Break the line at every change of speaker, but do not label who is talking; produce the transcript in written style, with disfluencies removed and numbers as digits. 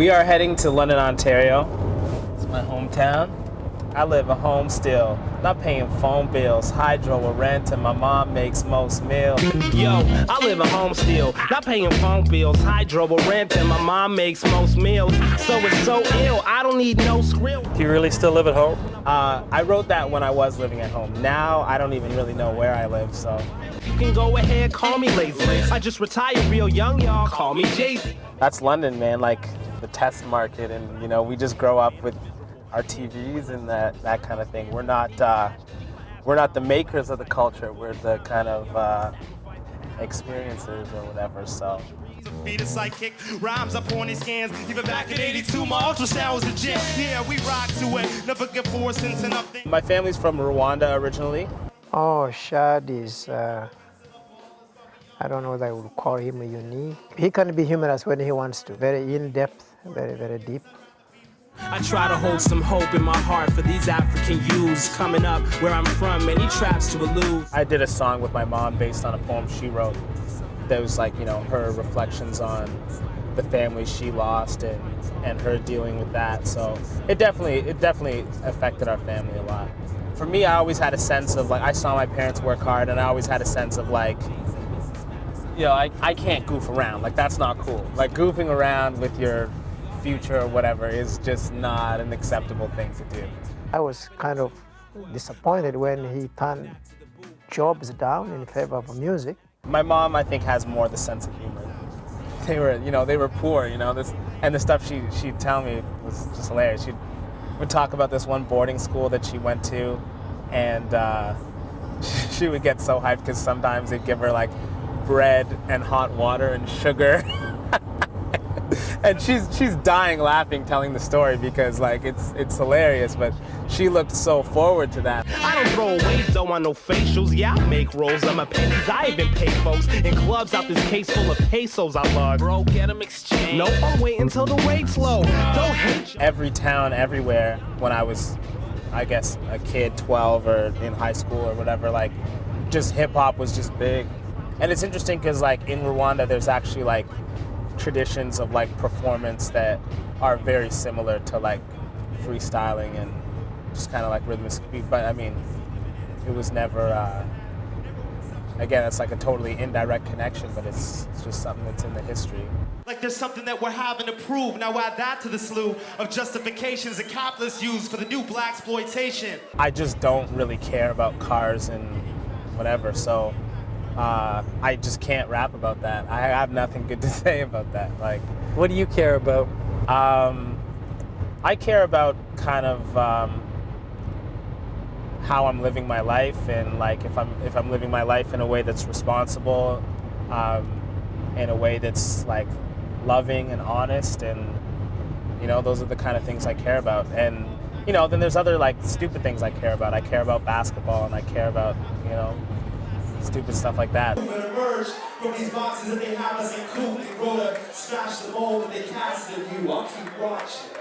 We are heading to London, Ontario. It's my hometown. I live at home still, not paying phone bills, hydro or rent, and my mom makes most meals. Yo, I live at home still, not paying phone bills, hydro or rent, and my mom makes most meals. So it's so ill, I don't need no skrill.
Do you really still live at home?
I wrote that when I was living at home. Now I don't even really know where I live, so.
You can go ahead, call me lazy. I just retired real young, y'all. Call me Jay-Z.
That's London, man, like the test market, and you know, we just grow up with our TVs and that kind of thing. We're not the makers of the culture. We're the kind of experiencers or whatever. So.
Be the sidekick, rhymes up on these scans. Even back in '82, my ultrasound was legit. Yeah, we rock to it. Never get forced into nothing.
My family's from Rwanda originally.
Oh, Shad is, I don't know what I would call him unique. He can be humorous when he wants to. Very in-depth, very, very deep.
I try to hold some hope in my heart for these African youths coming up where I'm from, many traps to elude.
I did a song with my mom based on a poem she wrote that was like, you know, her reflections on the family she lost and her dealing with that. So it definitely affected our family a lot. For me, I always had a sense of like, I saw my parents work hard, and I always had a sense of like, you know, I can't goof around. Like, that's not cool. Like, goofing around with your future or whatever is just not an acceptable thing to do.
I was kind of disappointed when he turned jobs down in favor of music.
My mom, I think, has more the sense of humor. They were poor, you know, and the stuff she'd tell me was just hilarious. She would talk about this one boarding school that she went to, and she would get so hyped because sometimes they'd give her like bread and hot water and sugar. And she's dying laughing telling the story because like it's hilarious, but she looked so forward to that.
I don't throw away dough on no facials. Yeah, I make rolls on my pennies. I even pay folks in clubs out this case full of pesos I love. Bro, get them exchange. No, I'll wait until the rate's low. Don't hate you.
Every town, everywhere, when I was, I guess, a kid, 12 or in high school or whatever, like, just hip hop was just big. And it's interesting because like in Rwanda, there's actually like traditions of like performance that are very similar to like freestyling and just kind of like rhythmic beat. But I mean, it was never, again, it's like a totally indirect connection, but it's just something that's in the history.
Like there's something that we're having to prove. Now add that to the slew of justifications that capitalists use for the new black exploitation.
I just don't really care about cars and whatever, so I just can't rap about that. I have nothing good to say about that. Like,
What do you care about?
I care about kind of how I'm living my life, and like if I'm living my life in a way that's responsible, in a way that's like loving and honest, and you know, those are the kind of things I care about. And you know, then there's other like stupid things I care about. I care about basketball, and I care about, you know, stupid stuff like that.
We're gonna emerge from these boxes that they have us in coop. They roll up, scratch the mold, and they cast it at you. I'll keep watching.